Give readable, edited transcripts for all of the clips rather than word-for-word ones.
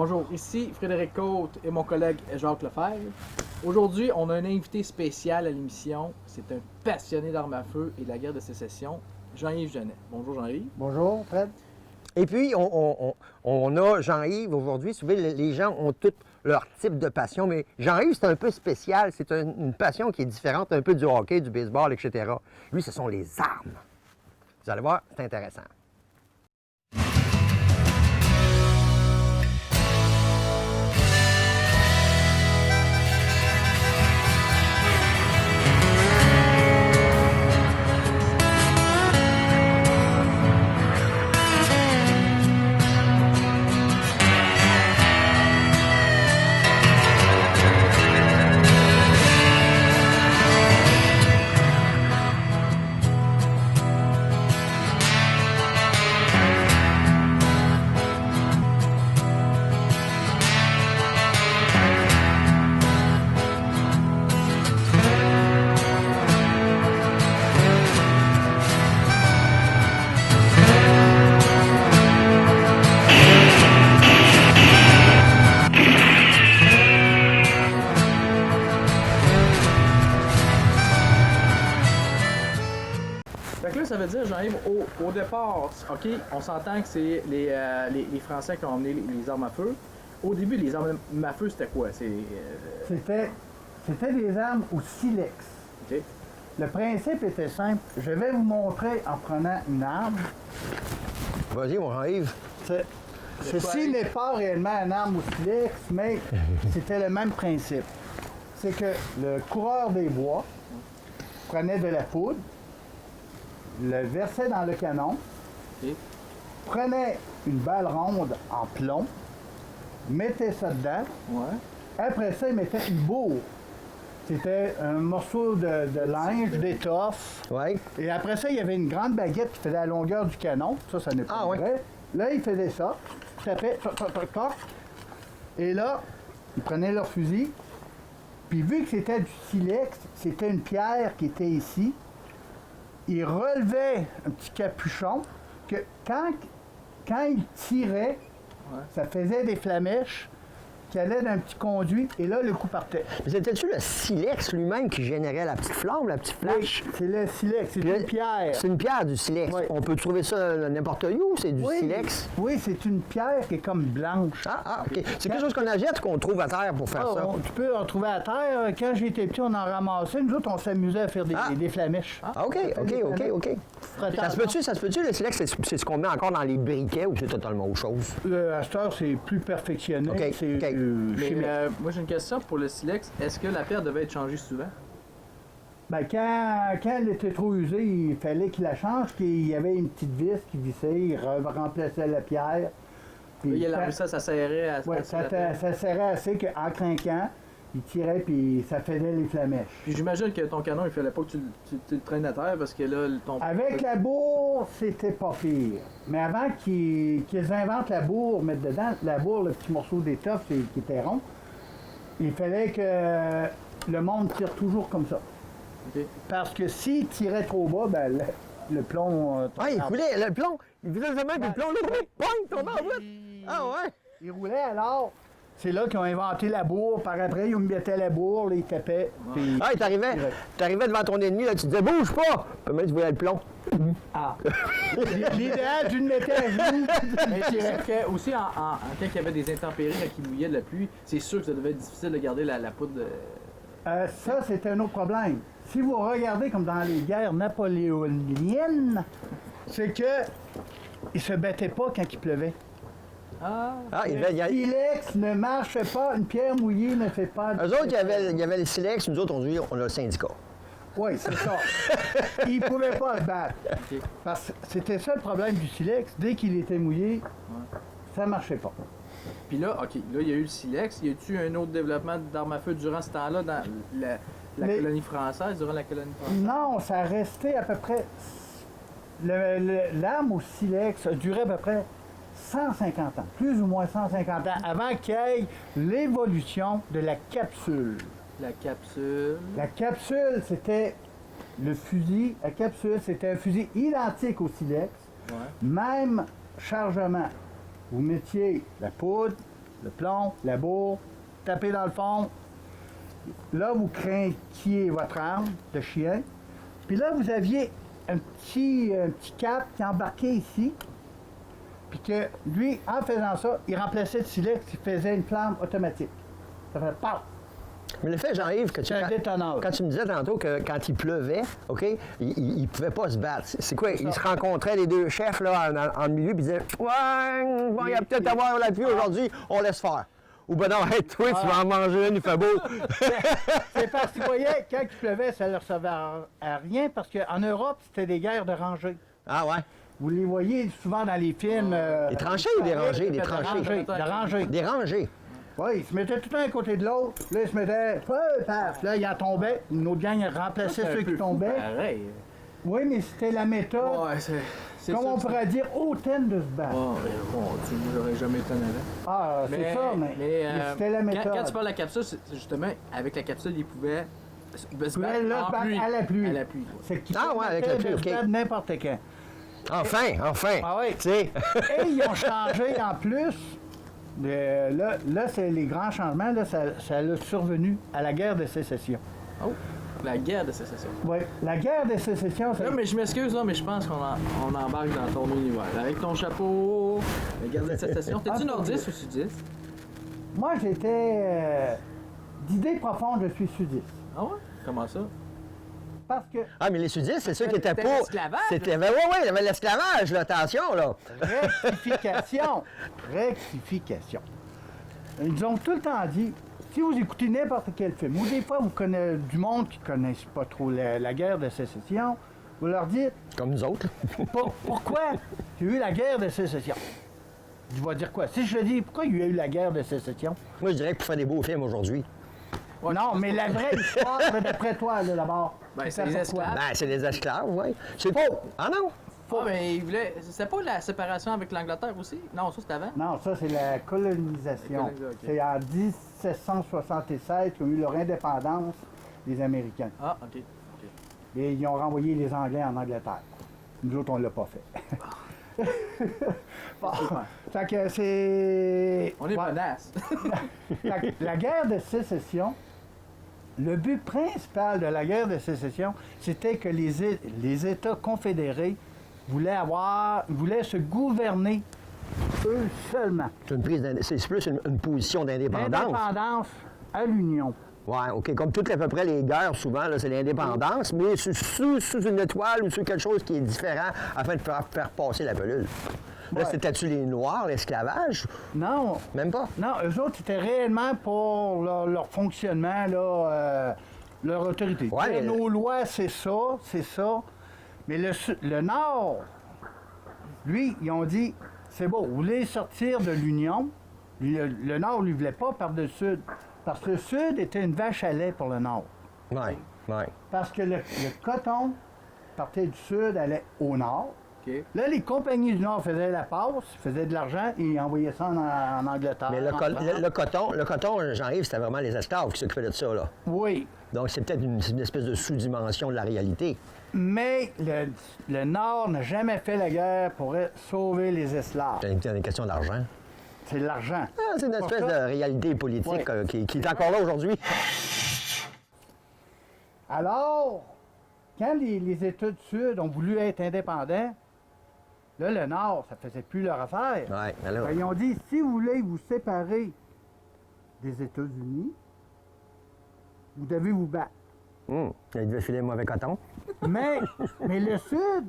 Bonjour, ici Frédéric Côte et mon collègue Jacques Lefebvre. Aujourd'hui, on a un invité spécial à l'émission. C'est un passionné d'armes à feu et de la guerre de sécession, Jean-Yves Genet. Bonjour Jean-Yves. Bonjour, Fred. Et puis, on a Jean-Yves aujourd'hui. Vous savez, les gens ont tous leur type de passion, mais Jean-Yves, c'est un peu spécial. C'est une passion qui est différente un peu du hockey, du baseball, etc. Lui, ce sont les armes. Vous allez voir, c'est intéressant. Fait que là, ça veut dire, Jean-Yves, au départ, OK, on s'entend que c'est les Français qui ont emmené les armes à feu. Au début, les armes à feu, c'était quoi? C'était des armes au silex. OK. Le principe était simple. Je vais vous montrer en prenant une arme. Vas-y, mon Jean-Yves. Ceci n'est pas réellement une arme au silex, mais c'était le même principe. C'est que le coureur des bois prenait de la poudre, le versait dans le canon, OK. prenait une balle ronde en plomb, mettait ça dedans. Ouais. Après ça, il mettait une bourre. C'était un morceau de linge, d'étoffe. Oui. Et après ça, il y avait une grande baguette qui faisait la longueur du canon. Ça n'est pas Ah, ouais. vrai. Là, ils faisaient ça. Ils tapaient, toc, toc, toc, toc. Et là, ils prenaient leur fusil. Puis vu que c'était du silex, c'était une pierre qui était ici. Ils relevaient un petit capuchon que quand ils tiraient, ça faisait des flamèches qui allaient d'un petit conduit. Et là, le coup partait. Mais c'était-tu le silex lui-même qui générait la petite flamme, la petite flash? C'est le silex, c'est Puis là, une pierre. C'est une pierre du silex. Oui. On peut trouver ça n'importe où, c'est du silex? Oui, c'est une pierre qui est comme blanche. OK. C'est quelque chose qu'on achète ou qu'on trouve à terre pour faire ça? Tu peux en trouver à terre. Quand j'étais petit, on en ramassait. Nous autres, on s'amusait à faire des flamèches. OK. Ça se peut-tu, le silex, c'est ce qu'on met encore dans les briquets ou c'est totalement autre chose? À cette heure, c'est plus perfectionné. OK, C'est OK. Mais chimique. moi, j'ai une question pour le silex. Est-ce que la pierre devait être changée souvent? Ben, quand elle était trop usée, il fallait qu'il la change. Qu'il y avait une petite vis qui vissait, il remplaçait la pierre. Puis Là, ça serrait à ouais, ça serrait assez qu'en craquant, il tirait puis ça faisait les flamèches. Puis j'imagine que ton canon, il fallait pas que tu le traînes à terre parce que là, ton... Avec la bourre, c'était pas pire. Mais avant qu'ils inventent la bourre, mettre dedans, la bourre, le petit morceau d'étoffe qui était rond, il fallait que le monde tire toujours comme ça. OK. Parce que s'il tirait trop bas, ben le plomb... Il coulait, le plomb. Il faisait le même, puis le plomb, là, poing, tombait en bout. Ah ouais? Il roulait alors. C'est là qu'ils ont inventé la bourre. Par après, ils mettaient la bourre, là, ils tapaient. Puis... Ah, t'arrivais devant ton ennemi, là, tu disais, bouge pas! Puis même, tu voyais le plomb. Ah! L'idéal, tu le mettais à genoux. Mais c'est sûr que, aussi, quand il y avait des intempéries, quand il mouillait de la pluie, c'est sûr que ça devait être difficile de garder la poudre. Ça, c'est un autre problème. Si vous regardez comme dans les guerres napoléoniennes, c'est que ils se battaient pas quand il pleuvait. Le silex ne marche pas, une pierre mouillée ne fait pas... Eux autres, il y avait le silex, nous autres, on a le syndicat. Oui, c'est ça. Ils ne pouvaient pas se battre. Okay. Parce que c'était ça le problème du silex. Dès qu'il était mouillé, ça ne marchait pas. Puis là, OK, là, il y a eu le silex. Y a-tu un autre développement d'armes à feu durant ce temps-là dans la colonie française, durant la colonie française? Non, ça restait à peu près... L'arme au silex a duré à peu près 150 ans, plus ou moins 150 ans, avant qu'il y ait l'évolution de la capsule. La capsule. La capsule, c'était le fusil. La capsule, c'était un fusil identique au silex. Ouais. Même chargement. Vous mettiez la poudre, le plomb, la bourre, tapez dans le fond. Là, vous craquiez votre arme de chien. Puis là, vous aviez un petit cap qui embarquait ici. Puis que lui, en faisant ça, il remplaçait le silex, il faisait une flamme automatique. Ça fait paf! Mais le fait, Jean-Yves, que tu, C'est un détonneur. quand tu me disais tantôt que quand il pleuvait, OK, il ne pouvait pas se battre. C'est quoi? Ils se rencontraient, les deux chefs, là, en milieu, puis ils disaient ouais, bon, il y a peut-être avoir la pluie aujourd'hui, on laisse faire. Ou ben non, hey, toi, tu vas en manger une, il fait beau. C'est parce qu'ils voyaient, quand il pleuvait, ça ne leur servait à rien, parce qu'en Europe, c'était des guerres de rangées. Ah ouais? Vous les voyez souvent dans les films. Des tranchées ou des rangées? Des tranchées. Des rangées. Des rangées. Oui, ils se mettaient tout un côté de l'autre. Là, ils se mettaient, paf, là, ils en tombaient. Une autre gang remplaçait ceux qui tombaient. Pareil. Oui, mais c'était la méthode, Ouais, c'est comme ça, on pourrait dire, hautaine de se battre. Oh, bon, tu moi, j'aurais jamais été en avant. Ah, c'est ça, mais c'était la méthode. Quand tu parles de la capsule, c'est justement, avec la capsule, ils pouvaient se battre Là, en pluie. à la pluie. À la pluie. C'est qu'ils Ah ouais, avec la pluie, de OK. se battre n'importe quand. Enfin. Ah oui. Tu sais. Et ils ont changé en plus. Là, c'est les grands changements, là, ça a survenu à la guerre de sécession. Oh, la guerre de sécession. Oui, la guerre de sécession, ça... Là, mais je m'excuse, là, mais je pense on embarque dans ton univers. Avec ton chapeau, la guerre de sécession. T'es-tu nordiste ou sudiste? Moi, j'étais... d'idée profonde, je suis sudiste. Ah ouais? Comment ça? Parce que Ah, mais les sudistes, c'est ceux qui étaient C'était pour. l'esclavage. C'était. Oui, il y avait l'esclavage, là, attention, là. rectification. Ils ont tout le temps dit, si vous écoutez n'importe quel film, ou des fois vous connaissez du monde qui ne connaissent pas trop la guerre de sécession, vous leur dites, Comme nous autres. pourquoi il y a eu la guerre de sécession? Je vais dire quoi? Si je dis, pourquoi il y a eu la guerre de sécession? Moi, je dirais que pour faire des beaux films aujourd'hui. Non, mais la vraie histoire, c'est d'après toi, là, d'abord. Ben, c'est les pourquoi? esclaves. Ben, c'est des esclaves, oui. C'est pas. Ah non? Ah, mais il voulait. C'était pas la séparation avec l'Angleterre aussi? Non, ça c'était avant? Non, ça, c'est la colonisation. La colonisation, ok. C'est en 1776 qu'ils ont eu leur indépendance, les Américains. Ah, ok. Et ils ont renvoyé les Anglais en Angleterre. Nous autres, on ne l'a pas fait. Bon, fait que c'est... On est Ouais. bonasse. La guerre de sécession, le but principal de la guerre de sécession, c'était que les États confédérés voulaient se gouverner eux seulement. C'est plus une position d'indépendance. L'indépendance à l'Union. Ouais, OK. Comme toutes à peu près les guerres, souvent, là, c'est l'indépendance, mais sous une étoile ou sous quelque chose qui est différent afin de faire passer la pelule. Là, Ouais. c'était-tu les Noirs, l'esclavage? Non, Même pas. non, eux autres, c'était réellement pour leur fonctionnement, là, leur autorité. Ouais, mais- Nos lois, c'est ça. Mais le Nord, lui, ils ont dit, c'est beau, vous voulez sortir de l'Union. Le Nord, lui, voulait pas par le Sud. Parce que le Sud était une vache à lait pour le Nord. Ouais. Parce que le coton partait du Sud, allait au Nord. OK. Là, les compagnies du Nord faisaient la passe, faisaient de l'argent et envoyaient ça en Angleterre. Mais en France. le coton, Jean-Yves, c'était vraiment les esclaves qui s'occupaient de ça, là. Oui, Donc, c'est peut-être une espèce de sous-dimension de la réalité. mais le Nord n'a jamais fait la guerre pour sauver les esclaves. C'est une question d'argent. C'est l'argent. Ah, c'est une Pour espèce ça- de réalité politique Ouais. qui est encore là aujourd'hui. Alors, quand les États du Sud ont voulu être indépendants, là, le Nord, ça faisait plus leur affaire. Ouais, mais là, Ils ont dit, si vous voulez vous séparer des États-Unis, vous devez vous battre. il devait filer mauvais coton. Mais le Sud,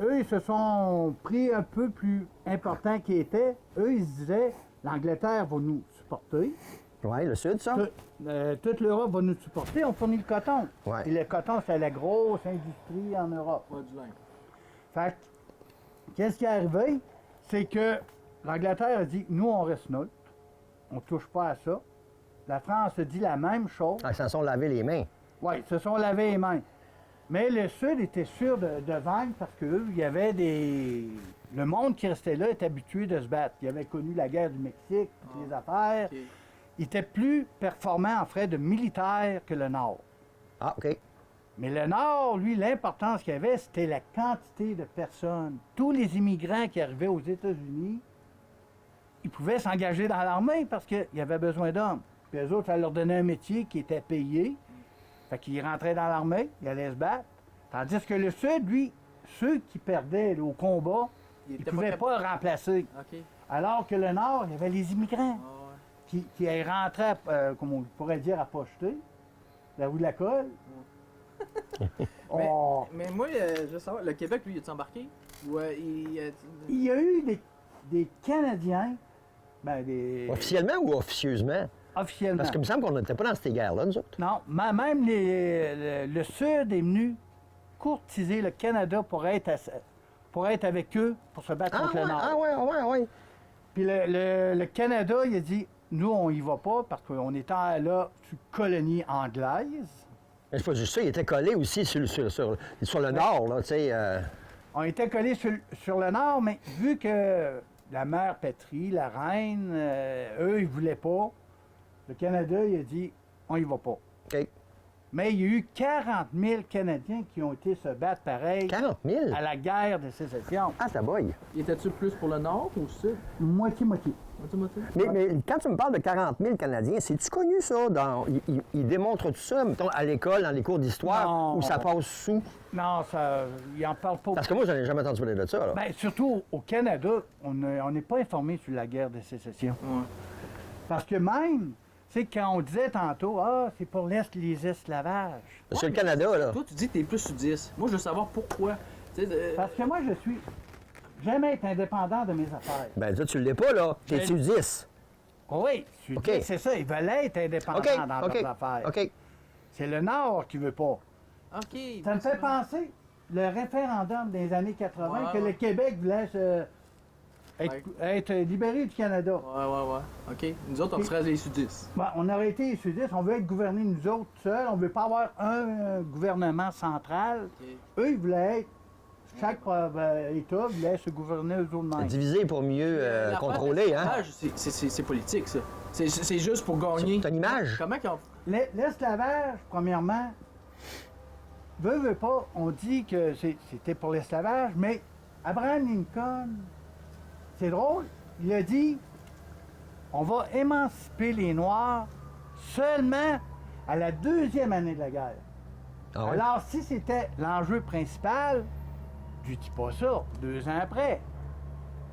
eux, ils se sont pris un peu plus important qu'ils étaient. Eux, ils se disaient, l'Angleterre va nous supporter. Ouais, le Sud, ça? Toute l'Europe va nous supporter, on fournit le coton. Ouais. Et le coton, c'est la grosse industrie en Europe. Ouais, du lin. Fait que, qu'est-ce qui est arrivé? C'est que l'Angleterre a dit, nous, on reste neutre. On ne touche pas à ça. La France a dit la même chose. Ah, ils s'en sont lavé les mains. Oui, ils se sont lavés les mains. Mais le Sud était sûr de vaincre parce qu'eux, il y avait des... Le monde qui restait là était habitué de se battre. Il avait connu la guerre du Mexique, toutes les affaires. OK. Il était plus performant en frais de militaire que le Nord. Ah, OK. Mais le Nord, lui, l'importance qu'il y avait, c'était la quantité de personnes. Tous les immigrants qui arrivaient aux États-Unis, ils pouvaient s'engager dans l'armée parce qu'il y avait besoin d'hommes. Puis eux autres, ça leur donnait un métier qui était payé. Fait qu'ils rentraient dans l'armée, ils allaient se battre. Tandis que le Sud, lui, ceux qui perdaient au combat, ils ne pouvaient pas remplacer. OK. Alors que le Nord, il y avait les immigrants Ah, ouais. qui rentraient, comme on pourrait dire, à pocheter, la rue de la Colle. Oh. Mais moi, je veux savoir, le Québec, lui, il est embarqué? Ou Il y a eu des Canadiens, ben des... Officiellement ou officieusement? officiellement. Parce qu'il me semble qu'on n'était pas dans ces guerres-là, nous autres. Non, même le Sud est venu courtiser le Canada pour être avec eux, pour se battre contre le Nord. ouais. Puis le Canada, il a dit, nous, on y va pas parce qu'on était là sous colonie anglaise. Mais c'est pas juste ça, il était collé aussi sur le nord, là, tu sais. On était collés sur le Nord, mais vu que la mère Pétrie, la reine, eux, ils voulaient pas, le Canada, il a dit, on y va pas. OK. Mais il y a eu 40 000 Canadiens qui ont été se battre pareil 40 000? à la guerre de sécession. Ah, ta boy. il était-tu plus pour le Nord ou le Sud? Moitié-moitié. Moitié-moitié? Mais quand tu me parles de 40 000 Canadiens, c'est-tu connu ça? Ils démontrent tout ça, mettons, à l'école, dans les cours d'histoire, Non. où ça passe sous? Non, ça, ils n'en parlent pas. Parce que moi, j'en ai jamais entendu parler de ça, là. Ben, surtout au Canada, on n'est pas informé sur la guerre de sécession. Ouais. Parce que même, tu sais, quand on disait tantôt, c'est pour les esclavages. C'est le Canada, là. Toi, tu dis que t'es plus sudiste. Moi, je veux savoir pourquoi. Tu sais, Parce que moi, j'aime être indépendant de mes affaires. Ben, toi, tu l'es pas, là. T'es sudiste. Oui, OK. c'est ça, ils veulent être indépendants OK, dans OK, leurs affaires. OK. C'est le Nord qui veut pas. OK. Ça me fait penser, le référendum des années 80, Ouais, que ouais. le Québec voulait être libéré du Canada. Ouais. OK. Nous autres, on serait les sudistes. Bon, on aurait été les sudistes, on veut être gouvernés nous autres seuls, on veut pas avoir un gouvernement central. OK. Eux, ils voulaient être, chaque État voulait se gouverner eux autres mêmes. Divisé pour mieux L'affaire contrôler, de hein? l'esclavage, c'est politique, ça. C'est juste pour gagner. C'est une image. Comment qu'on... L'esclavage, premièrement, veut pas, on dit que c'était pour l'esclavage, mais Abraham Lincoln, c'est drôle, il a dit, on va émanciper les Noirs seulement à la 2e année de la guerre. Ah ouais? Alors, si c'était l'enjeu principal, je dis pas ça, 2 ans après.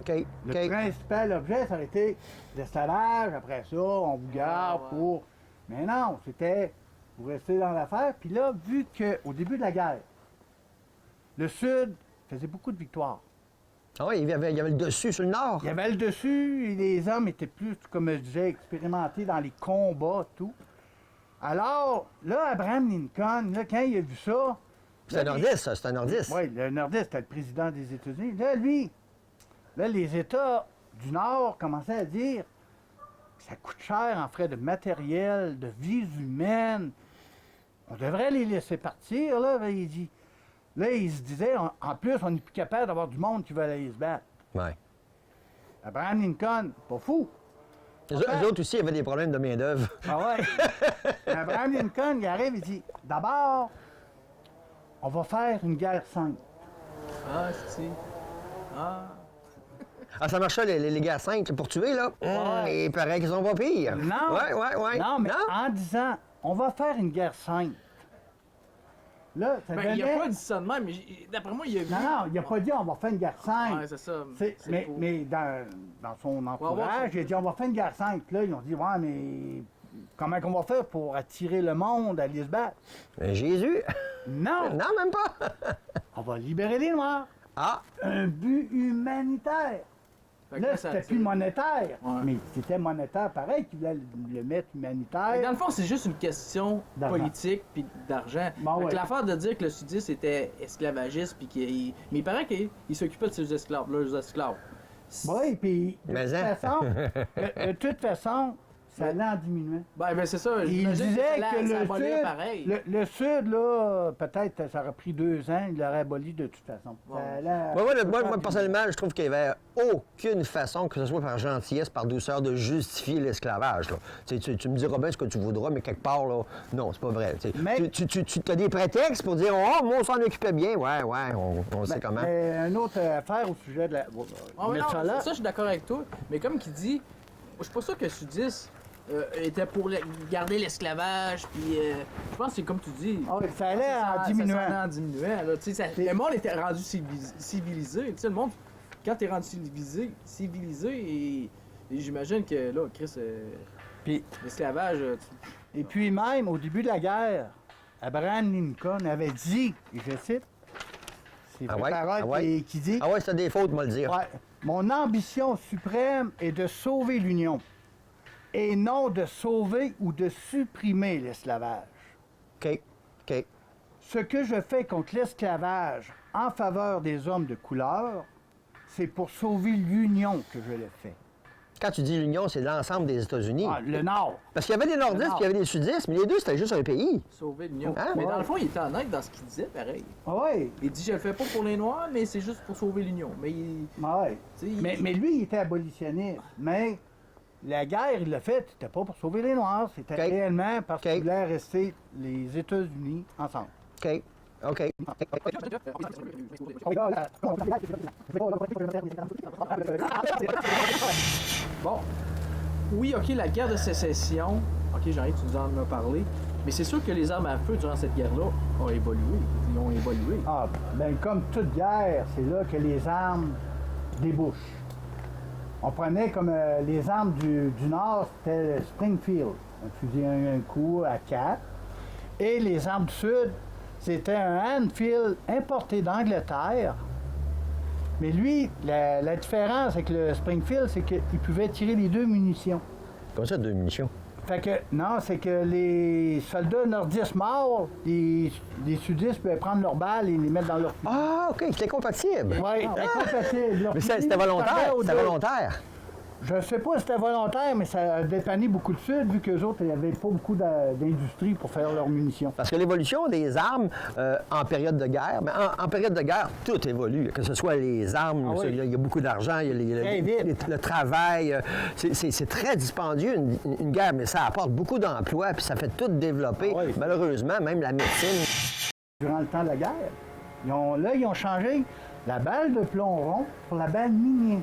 OK, Le OK. principal objet, ça aurait été l'esclavage, après ça, on vous garde Ah, ouais. pour... Mais non, c'était pour rester dans l'affaire. Puis là, vu qu'au début de la guerre, le Sud faisait beaucoup de victoires. Ah oui, il y avait le dessus sur le nord. Il y avait le dessus, et les hommes étaient plus, comme je disais, expérimentés dans les combats, tout. Alors, là, Abraham Lincoln, là, quand il a vu ça... C'est un nordiste, ça, c'est un nordiste. Oui, le nordiste, c'était le président des États-Unis. Là, les États du Nord commençaient à dire que ça coûte cher en frais de matériel, de vies humaines. On devrait les laisser partir, là. Il dit. Là, il se disait, en plus, on n'est plus capable d'avoir du monde qui veut aller se battre. Ouais. Abraham Lincoln, pas fou. Eux autres aussi avaient des problèmes de main-d'œuvre. Ah ouais. Abraham Lincoln, il arrive, il dit, d'abord, on va faire une guerre sainte. Ah, c'est... Ah... Ah, ça marchait, les guerres saintes, pour tuer, là. Ouais. Il paraît qu'ils sont pas pires. Non. Ouais. Non, mais en disant, on va faire une guerre sainte. Là, ça Ben, donnait... il a pas dit ça de même, mais d'après moi, il a vu... Non, il n'a pas dit on va faire une guerre sainte. Ouais, c'est ça. Mais, pour- mais dans son entourage, il a dit on va faire une guerre sainte. Puis là, ils ont dit ouais, mais comment qu'on va faire pour attirer le monde à aller se battre? Mais Jésus? Non, Non, même pas. on va libérer les Noirs. Ah, Un but humanitaire. Fait que Là, ça c'était attire. plus monétaire. Ouais. Mais c'était monétaire pareil, qu'ils voulaient le mettre Mais dans humanitaire. le fond, c'est juste une question D'argent. politique puis d'argent. Bon, Fait que ouais. l'affaire de dire que le sudiste était esclavagiste puis qu'il... Mais il paraît qu'il s'occupait de ses esclaves, leurs esclaves. Oui, puis Mais hein. de toute façon, Ça allait en diminuant. Ben c'est ça. Il j'imagine disait ça que le abolait Sud, pareil. le Sud, là, peut-être, ça aurait pris 2 ans, il l'aurait aboli de toute façon. Ouais. Ça allait- Moi, personnellement, je trouve qu'il n'y avait aucune façon, que ce soit par gentillesse, par douceur, de justifier l'esclavage. Là. Tu me diras bien ce que tu voudras, mais quelque part, là, non, c'est pas vrai. Mais- Tu as des prétextes pour dire « Oh, moi, on s'en occupait bien. » Ouais, on sait comment. Mais une autre affaire au sujet de la. Ah, mais mettre non, ça là. ça, je suis d'accord avec toi. Mais comme qu'il dit, je suis pas sûr que le sudiste était pour garder l'esclavage. Puis je pense que c'est comme tu dis. Ah oui, ça allait en Ça diminuant. allait en diminuant. Là. Tu sais, le monde était rendu civilisé. Tu sais, le monde, quand t'es rendu civilisé et j'imagine que là, Chris, Puis- l'esclavage, Et puis même, au début de la guerre, Abraham Lincoln avait dit, et je cite, c'est Ah ouais? parole Ah ouais? qui dit, Ah ouais, c'est des fautes, moi le dire. ouais, mon ambition suprême est de sauver l'Union et non de sauver ou de supprimer l'esclavage. OK. Ce que je fais contre l'esclavage en faveur des hommes de couleur, c'est pour sauver l'Union que je le fais. Quand tu dis l'Union, c'est l'ensemble des États-Unis. Ah, le Nord. Parce qu'il y avait des nordistes Non. puis il y avait des sudistes, mais les deux, c'était juste un pays. sauver l'Union. Ah, mais ouais. dans le fond, il était honnête dans ce qu'il disait, pareil. Ah ouais, Il dit, je le fais pas pour les Noirs, mais c'est juste pour sauver l'Union. Mais ah ouais. tu sais, Mais lui, il était abolitionniste. Mais la guerre, il l'a fait, c'était pas pour sauver les Noirs, c'était OK. réellement parce OK. qu'il voulait rester les États-Unis ensemble. OK. Bon, oui, OK, la guerre de sécession, OK, Jean-Yves, tu nous en as parlé, mais c'est sûr que les armes à feu durant cette guerre-là ont évolué. Ils ont évolué. Ah, ben comme toute guerre, c'est là que les armes débouchent. On prenait comme les armes du Nord, c'était le Springfield, un fusil un coup à 4. Et les armes du Sud, c'était un Enfield importé d'Angleterre. Mais lui, la différence avec le Springfield, c'est qu'il pouvait tirer les deux munitions. Comme ça, 2 munitions. Fait que, non, c'est que les soldats nordistes morts, les sudistes pouvaient prendre leurs balles et les mettre dans leur fusil. Ah, OK, c'était compatible. Oui, incompatible. Leur Mais fusil c'était volontaire. servait aux C'était deux. volontaire. Je sais pas si c'était volontaire, mais ça a dépanné beaucoup de Sud, vu qu'eux autres, il n'y avait pas beaucoup d'industrie pour faire leurs munitions. Parce que l'évolution des armes en période de guerre, mais en période de guerre, tout évolue. Que ce soit les armes, Ah oui. il y a beaucoup d'argent, il y a Très vite. le travail. C'est très dispendieux, une guerre, mais ça apporte beaucoup d'emplois, puis ça fait tout développer. Ah oui. Malheureusement, même la médecine. Durant le temps de la guerre, ils ont changé la balle de plomb rond pour la balle minier.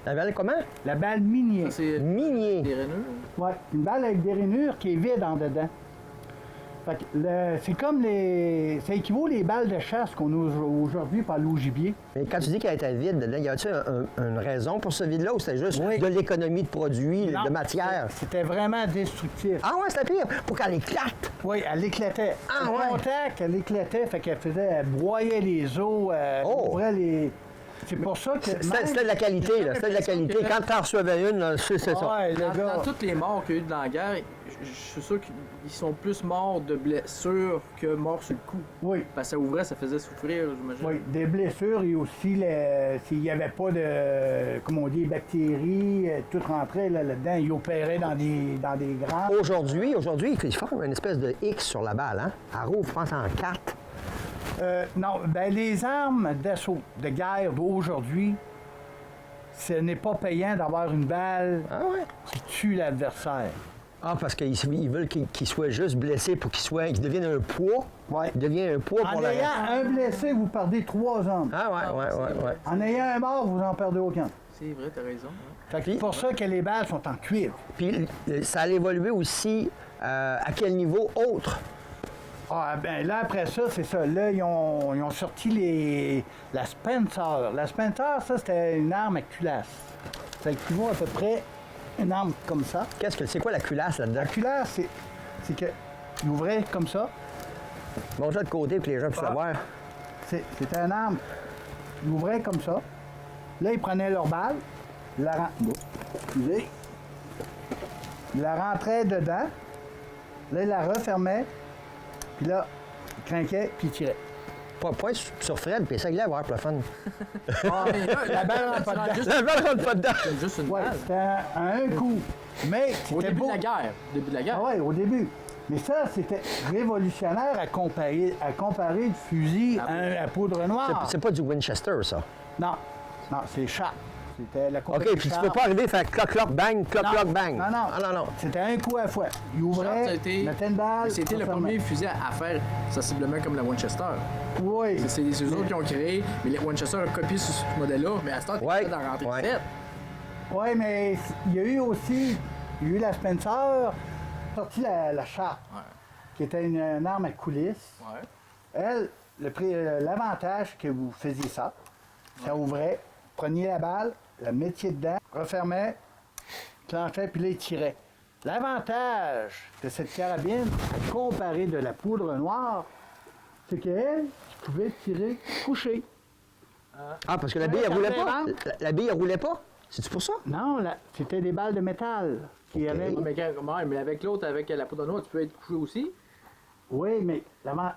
La balle comment? La balle minier. Ça, c'est Minier. des rainures. Ouais, une balle avec des rainures qui est vide en dedans. Fait que c'est comme ça équivaut les balles de chasse qu'on a aujourd'hui par l'eau gibier. Mais quand tu dis qu'elle était vide, dedans, y a-t-il une raison pour ce vide-là ou c'était juste Oui. de l'économie de produits, Non, de matière? C'était vraiment destructif. Ah ouais, c'était pire, pour qu'elle éclate. Oui, elle éclatait. Ah Au ouais? contact, elle éclatait, fait qu'elle elle broyait les os, elle Oh! ouvrait les. C'est pour ça que. C'était de la qualité, là. C'était de la qualité. Quand tu en recevais une, là, c'est ça. Ouais, le Dans gars. toutes les morts qu'il y a eu dans la guerre, je suis sûr qu'ils sont plus morts de blessures que morts sur le coup. Oui. Parce que ça ouvrait, ça faisait souffrir, j'imagine. Oui, des blessures et aussi s'il n'y avait pas de, comme on dit, bactéries, tout rentrait là-dedans, ils opéraient dans des grands. Aujourd'hui, ils font une espèce de X sur la balle, hein? Elle rouvre, je pense, en 4. Non, ben les armes d'assaut, de guerre d'aujourd'hui, ce n'est pas payant d'avoir une balle Ah ouais? qui tue l'adversaire. Ah, parce qu'ils veulent qu'il soit juste blessé pour qu'il devienne un poids. Ouais. Il devient un poids pour En la ayant un blessé, vous perdez 3 hommes. Ah ouais. En ayant un mort, vous n'en perdez aucun. C'est vrai, t'as raison. Hein. Fait que c'est pour ça que les balles sont en cuivre. Puis ça a évolué aussi à quel niveau autre? Ah, ben là, après ça, c'est ça. Là, ils ont sorti la Spencer. La Spencer, ça, c'était une arme à culasse. Ça équivaut à peu près une arme comme ça. C'est quoi la culasse là-dedans? La culasse, c'est que il ouvrait comme ça. Bon, ça de côté pour que les gens puissent Ah. le voir. C'était une arme. Ils ouvraient comme ça. Là, ils prenaient leur balle. Excusez. Ils la rentraient dedans. Là, ils la refermaient. Puis là, ils craquaient, puis ils tiraient. Point sur Fred, puis essaye de l'avoir pour le fun. Ah, mais là, la balle rentre pas dedans. La balle rentre pas dedans. C'est juste une Ouais, balle. c'était à un coup. Mais Au c'était début beau. de la guerre. Au début de la guerre. Ah ouais, au début. Mais ça, c'était révolutionnaire à comparer le fusil à poudre noire. C'est pas du Winchester, ça. Non, non, c'est Sharp. C'était la OK, compagnie puis tu Sharp. peux pas arriver et faire cloc, bang, cloc, bang. Non, non. Ah, non. C'était un coup à la fois. Il Sharp, ça a ouvrait, été- mettait une balle. C'était le refermait. premier fusil à faire sensiblement comme la Winchester. Oui. C'est eux autres qui ont créé, mais les Winchester ont copié ce modèle-là, mais à ce temps, t'es Ouais, pas d'en rentrer ouais. faite. Oui, mais il y a eu aussi, la Spencer, sorti la Sharp, Ouais. qui était une arme à coulisses. Ouais. Elle, l'avantage que vous faisiez ça ouvrait, preniez la balle, la mettiez dedans, refermait, clenchait, puis là, il tirait. L'avantage de cette carabine, à comparer de la poudre noire, c'est qu'elle, tu pouvais tirer couché. Ah, parce que la bille, elle roulait pas? La bille, elle roulait pas? C'est-tu pour ça? Non, c'était des balles de métal qui avaient... Mais avec l'autre, avec la poudre noire, tu peux être couché aussi. Oui, mais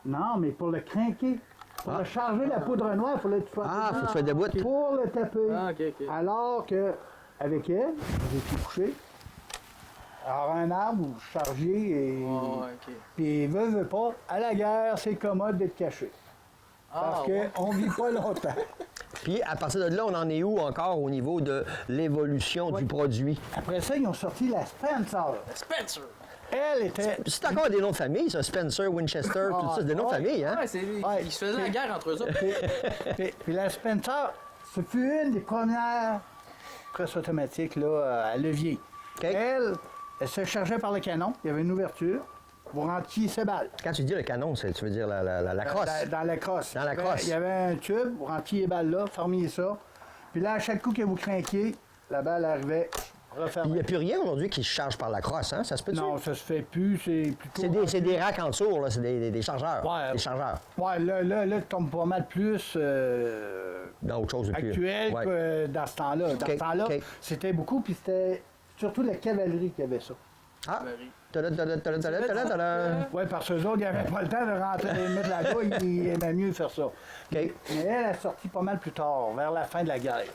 non, mais pour le crinquer, pour le charger la poudre noire, il fallait que tu sois Ah, debout. faut que tu sois debout. Pour le taper. Ah, ok. Alors que avec elle, j'ai pu coucher. Alors un arbre, vous chargez et. Ah, ok. Puis veut pas, à la guerre, c'est commode d'être caché. Parce ouais. qu'on vit pas longtemps. Puis, à partir de là, on en est où encore au niveau de l'évolution du produit? Après ça, ils ont sorti la Spencer. Spencer! Elle était. C'est encore des noms de famille, ça? Spencer, Winchester, tout ça, c'est des noms de famille, hein? Ouais, ils se faisaient la guerre entre eux autres. Puis la Spencer, ce fut une des premières presses automatiques là, à levier. OK. Elle se chargeait par le canon. Il y avait une ouverture. Vous rentriez ses balles. Quand tu dis le canon, tu veux dire la crosse? Dans la crosse. Dans la crosse. Il y avait un tube, vous rentriez les balles là, fermiez ça. Puis là, à chaque coup que vous craquiez, la balle arrivait, Il refermée. n'y a plus rien aujourd'hui qui se charge par la crosse, hein? Ça se peut-tu? Non, ça se fait plus, c'est plutôt... C'est des racks en dessous, là, c'est des chargeurs. Ouais. Des chargeurs. Ouais, là, tu tombes pas mal plus Dans autre chose de plus. actuel Ouais. que dans ce temps-là. Dans OK, ce temps-là, OK. c'était beaucoup, puis c'était surtout la cavalerie qui avait ça. Ah! Valérie. Ta-da-da-da-da-da-da-da-da-da. Oui, parce que eux autres, ils n'avaient pas le temps de rentrer et mettre la douille, ils aimaient mieux faire ça. OK. Mais elle est sortie pas mal plus tard, vers la fin de la guerre.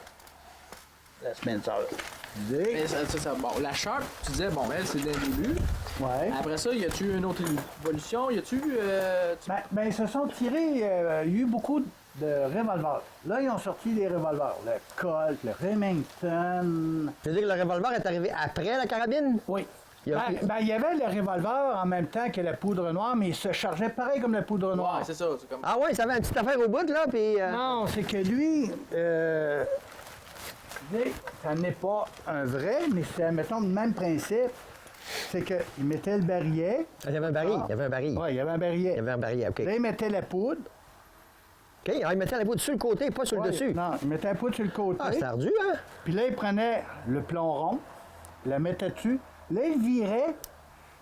La semaine ça. Mais bon, la Sharp, tu disais, bon, elle, c'est dès le début. Ouais. Après ça, y a-tu une autre évolution? Y a-tu. Ben, ils se sont tirés, il y a eu beaucoup de revolvers. Là, ils ont sorti des revolvers. Le Colt, le Remington. Tu veux dire que le revolver est arrivé après la carabine? Oui. Il y a- Il y avait le revolver en même temps que la poudre noire, mais il se chargeait pareil comme la poudre noire. Ouais, c'est ça. C'est comme. Ah ouais, ça avait une petite affaire au bout, là, puis... Non, c'est que lui, ça n'est pas un vrai, mais c'est, mettons, le même principe. C'est qu'il mettait le barillet. Il y avait un baril, Ah. il y avait un baril. Oui, il y avait un barillet. Il y avait un baril, OK. Là, il mettait la poudre. OK, alors il mettait la poudre sur le côté, pas sur Ouais, le dessus. Non, il mettait la poudre sur le côté. Ah, c'est ardu, hein? Puis là, il prenait le plomb rond, la mettait dessus. Là, il virait.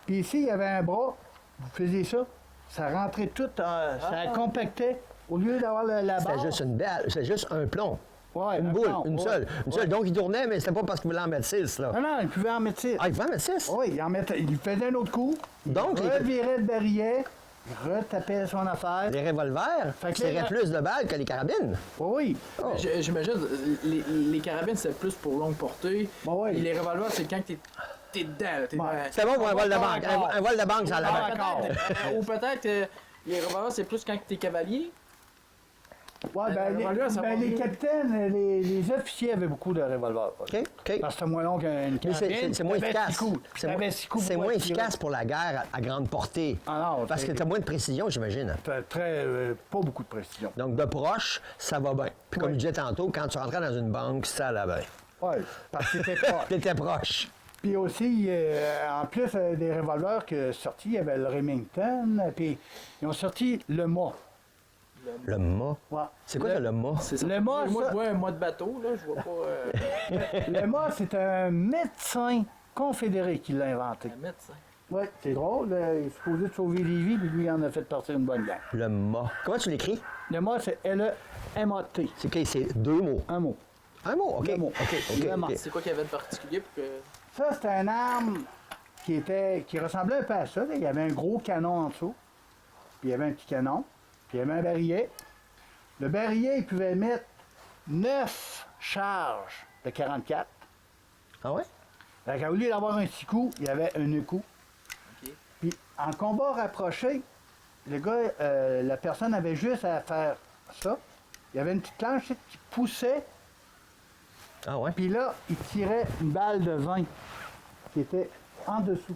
Puis ici, il y avait un bras. Vous faisiez ça. Ça rentrait tout, ça compactait. Au lieu d'avoir la barre. C'était juste une balle, c'était juste un plomb. Ouais, Une un boule, plomb, une ouais. seule. Une seule. Ouais. Donc, il tournait, mais c'était pas parce qu'il voulait en mettre 6, là. Non, non, il pouvait en mettre 6. Ah, il pouvait en mettre 6? Oui, il faisait un autre coup. Donc, il revirait le barillet, il retapait son affaire. les revolvers Fait que tiraient là- plus de balles que les carabines. Oui, Oh. J'imagine, les carabines, c'est plus pour longue portée. Bon, ouais. Et les revolvers, c'est quand t'es dedans. Là, t'es Ouais. dans- C'était bon pour un vol de banque. encore. Un vol de banque, ça Ah, l'avait. encore. Ou peut-être, les revolvers, c'est plus quand t'es cavalier. ouais, ben, le revolver, ça va les mieux. capitaines, les officiers avaient beaucoup de revolvers. OK, OK. Parce que c'était moins long qu'une Mais carabine. c'est moins T'avais efficace. 6 coups. C'est T'avais moins, 6 coups c'est pour moins tirer. efficace pour la guerre à grande portée. Ah non, Parce que c'est- tu as moins de précision, j'imagine. pas beaucoup de précision. Donc, de proche, ça va bien. Puis, comme Oui. je disais tantôt, quand tu rentrais dans une banque, ça allait bien. Oui, parce que c'était pas. T'étais proche. Puis aussi, en plus des revolvers qui sont sortis, il y avait le Remington, puis ils ont sorti le mât. Le mât. Ouais. C'est quoi ça, le mât? C'est ça. Le mât, Moi, ça- je vois un mât de bateau, là. Je vois pas. Le mât, c'est un médecin confédéré qui l'a inventé. Un médecin. Oui, c'est drôle. Il est supposé de sauver des vies, puis lui, il en a fait partir une bonne gang. Le mât. Comment tu l'écris? Le mât, c'est L-E-M-A-T. C'est que c'est 2 mots. Un mot. Un mot, OK. Le mot. OK, OK. Le mât. OK. C'est quoi qu'il y avait de particulier pour que. Ça, c'était une arme qui ressemblait un peu à ça. Là. Il y avait un gros canon en dessous, puis il y avait un petit canon, puis il y avait un barillet, Le barillet, il pouvait mettre 9 charges de 44. Ah ouais? Fait qu'au lieu d'avoir un 6 coups, il y avait un 9 coups. OK. Puis en combat rapproché, le gars, la personne avait juste à faire ça. Il y avait une petite planche qui poussait, Ah ouais? puis là, il tirait une balle de 20 qui était en dessous.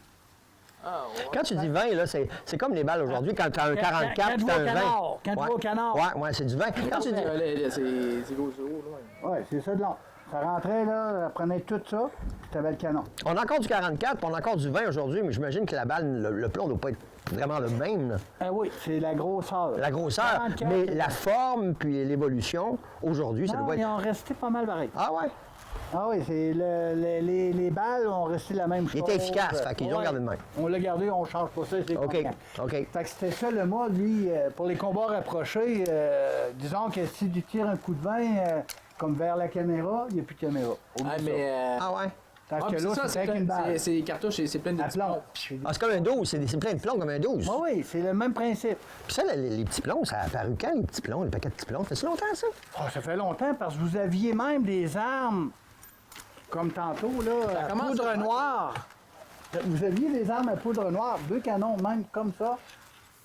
Ah, ouais. Quand tu dis 20, là, c'est comme les balles aujourd'hui. Quand tu as un 44, Quand tu tu as vas un au 20. canard, quand tu vas au canard. Ouais, c'est du 20. Quand tu dis... C'est gros, là. Oui, c'est ça de long. Ça rentrait, là, ça prenait tout ça, puis tu avais le canon. On a encore du 44, puis on a encore du 20 aujourd'hui, mais j'imagine que la balle, le plomb ne doit pas être vraiment le même. Là. Ah oui, c'est la grosseur. La grosseur, 44, mais la forme puis l'évolution, aujourd'hui, ça non, doit ils être... ont resté pas mal pareil. Ah ouais? Ah oui, c'est les balles ont resté la même chose. Il était efficace, fait qu'ils l'ont gardé de même. On l'a gardé, on change pas ça, c'est OK, content. OK. Fait que c'était ça le mot, lui, pour les combats rapprochés, disons que si tu tires un coup de vin comme vers la caméra, il n'y a plus de caméra. Oublie Ah, ça. mais. Ah ouais? Parce Ah, que puis là, c'est ça, c'est avec une balle. c'est les cartouches, c'est plein de À petits plomb. plombs. Ah, c'est comme un 12, c'est plein de plombs comme un 12. Oui, oui, c'est le même principe. Puis ça, les petits plombs, ça a apparu quand, les petits plombs, les paquets de petits plombs? Ça fait longtemps, ça? Ah, ça fait longtemps parce que vous aviez même des armes, comme tantôt, là, à commence poudre à- noire. Vous aviez des armes à poudre noire, 2 canons même comme ça,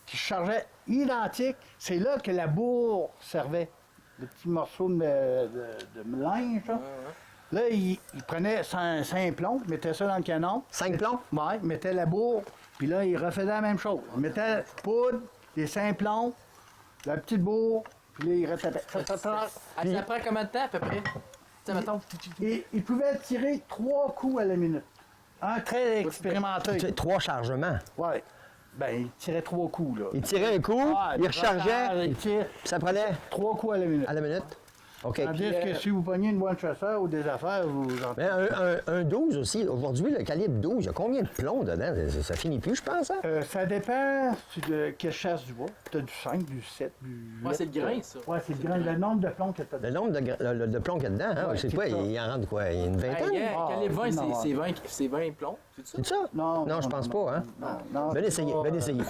qui chargeaient identiques. C'est là que la bourre servait. Le petit morceau de linge, là. Là, il prenait 5 plombs, mettait ça dans le canon. 5 plombs? Ouais, il mettait la bourre, puis là, il refaisait la même chose. Il mettait la poudre, les 5 plombs, la petite bourre, puis là, il retapait. Ah, ça prend combien de temps à peu près? Tiens, mettons. Et il pouvait tirer 3 coups à la minute. Un très expérimenté. Tu sais, 3 chargements. Ouais. Ben, il tirait 3 coups, là. Il tirait un coup, Ouais, il rechargeait, il tire puis ça prenait 3 coups à la minute. à la minute. OK. Tandis que si vous preniez une bonne chasseur ou des affaires, vous en... Mais un 12 aussi, aujourd'hui, le calibre 12, il y a combien de plombs dedans? Ça finit plus, je pense, hein? Ça dépend de quelle chasse du bois. Tu as du 5, du 7, du 8. Ouais, c'est le grain, ça. Ouais, c'est le grain, le nombre de plombs que tu as. Le nombre de plombs qu'il y a dedans, hein? Ouais, c'est c'est quoi? ça. Il en rentre quoi? Il y a une vingtaine? Hey, Ah, calibre 20, non, c'est 20 plombs, c'est ça? C'est ça? Non, je pense pas, hein? Non, Ben c'est essayez, pas, ben essayez.